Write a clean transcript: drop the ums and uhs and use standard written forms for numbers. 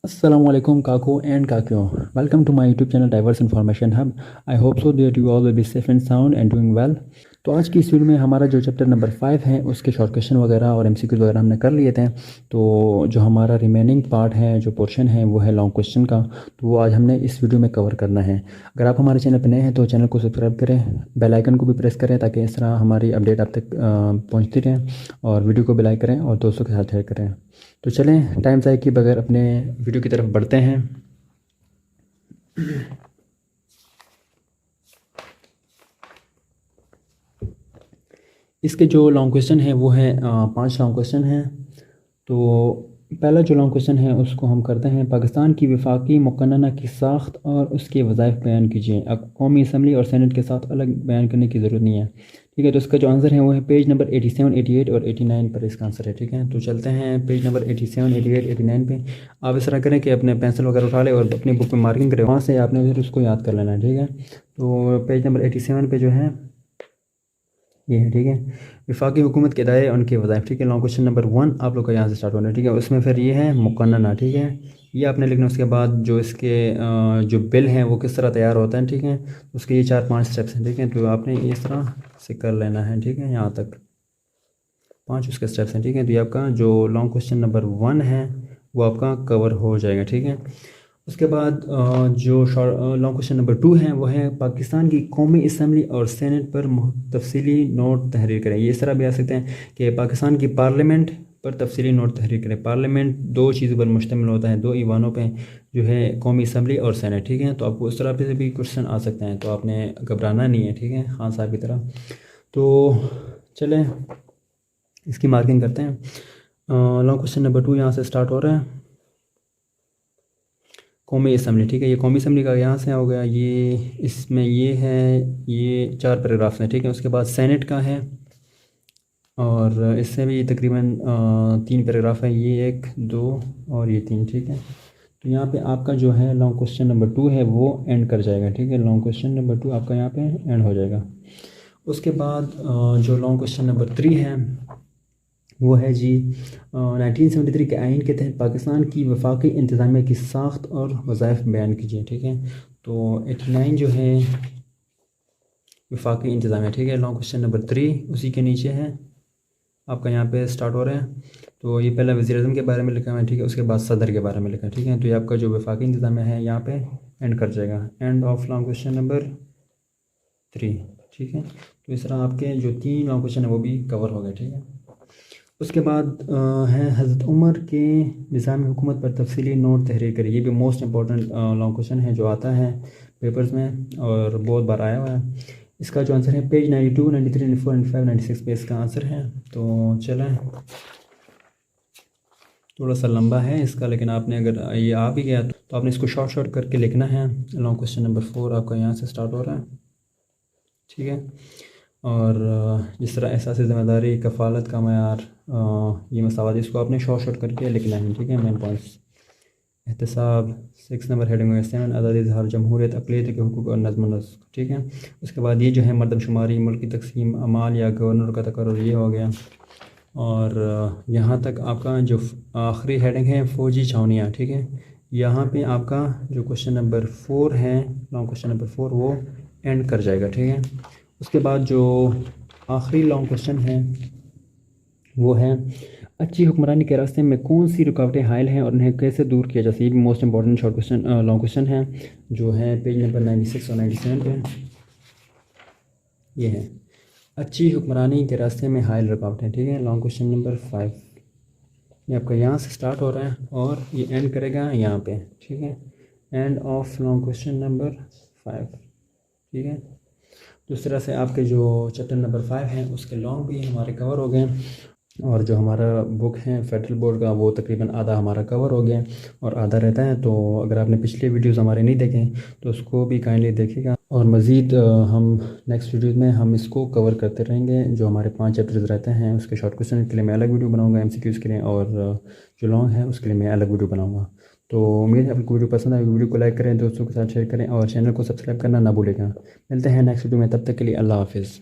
Assalamualaikum Kaku and Kakyo. Welcome to my YouTube channel Diverse Information Hub. I hope so that you all will be safe and sound and doing well. तो आज की इस video में हमारा जो chapter number 5 है उसके short question वगैरह और एमसीक्यू वगैरह हमने कर लिए थे। तो जो हमारा रिमेनिंग पार्ट है, जो पोर्शन है, वो है लॉन्ग क्वेश्चन का। तो वो आज हमने इस वीडियो में कवर करना है। अगर आप हमारे चैनल पर नए हैं तो चैनल को सब्सक्राइब करें, बेल आइकन को भी प्रेस करें ताकि इस तरह हमारी अपडेट आप तक पहुँचती रहें, और वीडियो को भी लाइक करें और दोस्तों के साथ शेयर करें। तो चलें, टाइम ज़ाया किए बगैर अपने वीडियो की तरफ बढ़ते हैं। इसके जो लॉन्ग क्वेश्चन है वो है 5 लॉन्ग क्वेश्चन हैं। तो पहला जो लॉन्ग क्वेश्चन है उसको हम करते हैं। पाकिस्तान की वफाकी मुकन्नना की साख्त और उसके वज़ाइफ बयान कीजिए। अब कौमी असम्बली और सेनेट के साथ अलग बयान करने की ज़रूरत नहीं है, ठीक है। तो इसका जो आंसर है वो है पेज नंबर 87, 88 और 89 पर इसका आंसर है, ठीक है। तो चलते हैं पेज नंबर 87, 88, 89 पे। आप इस तरह करें कि अपने पेंसिल वगैरह उठा लें और अपनी बुक में मार्किंग करें, वहाँ से आपने फिर उसको याद कर लेना है, ठीक है। तो पेज नंबर 87 पे जो है ये है, ठीक है। वफाकी हुकूमत के दायरे उनके वज़ाइफ, ठीक है। लॉन्ग क्वेश्चन नंबर 1 आप लोग का यहाँ से स्टार्ट होना है, ठीक है। उसमें फिर ये है मुकन्नना, ठीक है, ये आपने लिखना। उसके बाद जो इसके जो बिल हैं वो किस तरह तैयार होता है, ठीक है। उसके ये 4-5 स्टेप्स हैं, ठीक है। तो आपने इस तरह से कर लेना है, ठीक है। यहाँ तक 5 उसके स्टेप्स हैं, ठीक है। तो ये आपका जो लॉन्ग क्वेश्चन नंबर 1 है वो आपका कवर हो जाएगा, ठीक है। उसके बाद जो लॉन्ग क्वेश्चन नंबर 2 है वो है पाकिस्तान की कौमी असम्बली और सेनेट पर तफसीली नोट तहरीर करें। ये इस तरह भी आ सकते हैं कि पाकिस्तान की पार्लियामेंट पर तफसीली नोट तहरीर करें। पार्लियामेंट 2 चीज़ों पर मुश्तमिल होता है, 2 ईवानों पे, जो है कौमी असम्बली और सेनेट, ठीक है। तो आपको इस तरह से भी क्वेश्चन आ सकते हैं, तो आपने घबराना नहीं है, ठीक है, खान साहब की तरह। तो चलें इसकी मार्किंग करते हैं। लॉन्ग क्वेश्चन नंबर 2 यहाँ से स्टार्ट हो रहा है। कौमी असम्बली, ठीक है। ये कौमी असम्बली का यहाँ से हो गया, ये इसमें ये है, ये 4 पैराग्राफ्स हैं, ठीक है। उसके बाद सेनेट का है और इससे भी तकरीबन 3 पैराग्राफ है, ये 1, 2 और ये 3, ठीक है। तो यहाँ पे आपका जो है लॉन्ग क्वेश्चन नंबर 2 है वो एंड कर जाएगा, ठीक है। लॉन्ग क्वेश्चन नंबर 2 आपका यहाँ पे एंड हो जाएगा। उसके बाद जो लॉन्ग क्वेश्चन नंबर 3 है वो है जी 1973 के आइन के तहत पाकिस्तान की वफाकी इंतज़ामिया की साख्त और वज़ाइफ बयान कीजिए, ठीक है। तो 89 जो है वफाकी इंतज़ामिया, ठीक है। लॉन्ग क्वेश्चन नंबर 3 उसी के नीचे है, आपका यहाँ पे स्टार्ट हो रहा है। तो ये पहला वज़ीर-ए-आज़म के बारे में लिखा हुआ है, ठीक है। उसके बाद सदर के बारे में लिखा है, ठीक है। तो ये आपका जो वफाकी इंतज़ामिया है यहाँ पे एंड कर जाएगा, end of long question number 3, ठीक है। तो इस तरह आपके जो 3 लॉन्ग क्वेश्चन है वो भी कवर हो गए, ठीक है। उसके बाद है हज़रत उमर के निज़ाम हुकूमत पर तफसीली नोट तहरीर करें। ये भी मोस्ट इंपॉर्टेंट लॉन्ग क्वेश्चन है जो आता है पेपर्स में और बहुत बार आया हुआ है। इसका जो आंसर है पेज 92, 93, 94, 95, 96 पे इसका आंसर है। तो चलें, थोड़ा सा लंबा है इसका, लेकिन आपने अगर ये आ भी गया तो आपने इसको शॉर्ट करके लिखना है। लॉन्ग क्वेश्चन नंबर 4 आपका यहाँ से स्टार्ट हो रहा है, ठीक है। और जिस तरह एहसास ज़िम्मेदारी, कफ़ालत का मयार, ये मसावत, इसको आपने शॉर्ट करके लिखना है, ठीक है। मेन पॉइंट्स एहतसाब 6 नंबर हेडिंग में 7 आज़ादी इज़हार, जमहूरियत, अक़लियत के हुकूक़ और नज़्म व नस्क़, ठीक है। उसके बाद ये जो है मरदमशुमारी, मुल्क की तक़सीम, अमाल या गवर्नर का तकर्रुर, ये हो गया। और यहाँ तक आपका जो आखिरी हेडिंग है फ़ौजी छावनियाँ, ठीक है। यहाँ पे आपका जो क्वेश्चन नंबर 4 है, लॉन्ग क्वेश्चन नंबर 4, वो एंड कर जाएगा, ठीक है। उसके बाद जो आखिरी लॉन्ग क्वेश्चन है वो है अच्छी हुक्मरानी के रास्ते में कौन सी रुकावटें हायल हैं और उन्हें कैसे दूर किया जा सकता है। ये भी most important short question long question है जो है पेज नंबर 96 और 97 पे। ये है अच्छी हुक्मरानी के रास्ते में हायल रुकावटें, ठीक है। लॉन्ग क्वेश्चन नंबर 5 ये आपका यहाँ से स्टार्ट हो रहा है और ये एंड करेगा यहाँ पे, ठीक है। End of long question number 5, ठीक है। जिस तरह से आपके जो चैप्टर नंबर 5 है उसके लॉन्ग भी हमारे कवर हो गए, और जो हमारा बुक है फेडरल बोर्ड का वो तकरीबन आधा हमारा कवर हो गया और आधा रहता है। तो अगर आपने पिछले वीडियोस हमारे नहीं देखे तो उसको भी काइंडली देखिएगा, और मज़ीद हम नेक्स्ट वीडियोस में हम इसको कवर करते रहेंगे। जो हमारे 5 चैप्टर्स रहते हैं उसके शॉर्ट क्वेश्चन के लिए मैं अलग वीडियो बनाऊँगा, MCQs के लिए, और जो लॉन्ग है उसके लिए मैं अलग वीडियो बनाऊँगा। तो उम्मीद है आपको वीडियो पसंद आए, वीडियो को लाइक करें, दोस्तों के साथ शेयर करें और चैनल को सब्सक्राइब करना ना भूलेगा। मिलते हैं नेक्स्ट वीडियो में, तब तक के लिए अल्लाह हाफिज़।